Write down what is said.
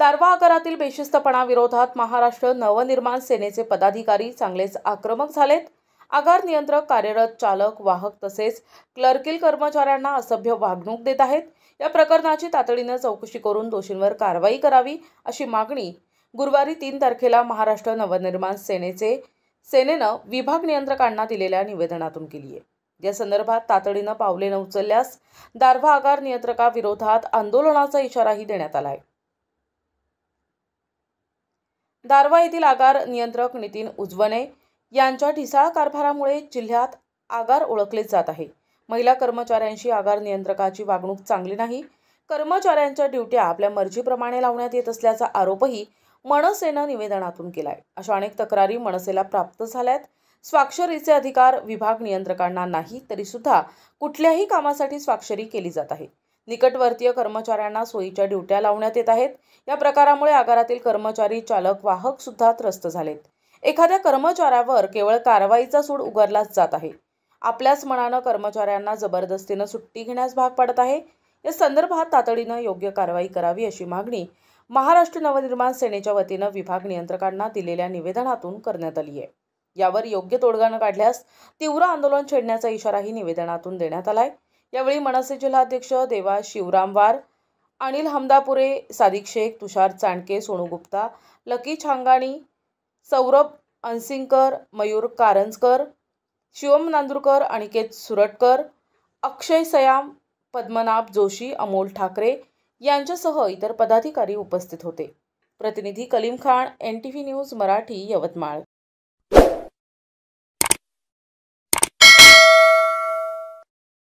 दारव्हा आगारातील बेशिस्तपणा विरोधात महाराष्ट्र नवनिर्माण सेनेचे पदाधिकारी चांगलेच आक्रमक झालेत। आगार नियंत्रक कार्यरत चालक, वाहक तसेच क्लर्किल कर्मचाऱ्यांना असभ्य वागणूक देत आहेत। या प्रकरणाची तातडीने चौकशी करून दोषींवर कारवाई करावी अशी मागणी गुरुवारी 3 तारखेला महाराष्ट्र नवनिर्माण सेनेनं विभाग नियंत्रकांना दिलेल्या निवेदनातून केली आहे। या संदर्भात तातडीने पावले न उचलल्यास दारव्हा आगार नियंत्रकाविरोधात आंदोलनाचा इशाराही देण्यात आला आहे। दारव्हा येथील आगार नियंत्रक नितीन उजवणे यांच्या ढिसाळ कारभारामुळे जिल्ह्यात आगार ओळखले जात आहे। महिला कर्मचाऱ्यांशी आगार नियंत्रकाची वागणूक चांगली नाही। कर्मचाऱ्यांच्या ड्युट्या आपल्या मर्जीप्रमाणे लावण्यात येत असल्याचा आरोपही मनसेनं निवेदनातून केलाय। अशा अनेक तक्रारी मनसेला प्राप्त झाल्यात। स्वाक्षरीचे अधिकार विभाग नियंत्रकांना नाही, तरी सुद्धा कुठल्याही कामासाठी स्वाक्षरी केली जात आहे। निकटवर्तीय कर्मचाऱ्यांना सोयीच्या ड्युट्या लावण्यात येत आहेत। या प्रकारामुळे आगारातील कर्मचारी, चालक, वाहक सुद्धा त्रस्त झालेत। एखाद्या कर्मचाऱ्यावर केवळ कारवाईचा सूड उगारलाच जात आहे। आपल्याच मनानं कर्मचाऱ्यांना जबरदस्तीने सुट्टी घेण्यास भाग पडत आहे। या संदर्भात तातडीनं योग्य कारवाई करावी अशी मागणी महाराष्ट्र नवनिर्माण सेनेच्या वतीनं विभाग नियंत्रकांना दिलेल्या निवेदनातून करण्यात आली आहे। यावर योग्य तोडगा न काढल्यास तीव्र आंदोलन छेडण्याचा इशाराही निवेदनातून देण्यात आलाय। यावेळी मनसे जिल्हाध्यक्ष देवा शिवरामवार, अनिल हमदापुरे, सादिक शेख, तुषार चांडके, सोनू गुप्ता, लकी छांगाणी, सौरभ अनसिंगकर, मयूर कारंजकर, शिवम नांदुरकर, अनिकेत सुरटकर, अक्षय सयाम, पद्मनाभ जोशी, अमोल ठाकरे यांच्यासह इतर पदाधिकारी उपस्थित होते। प्रतिनिधी कलीम खान, NTV न्यूज मराठी, यवतमाळ।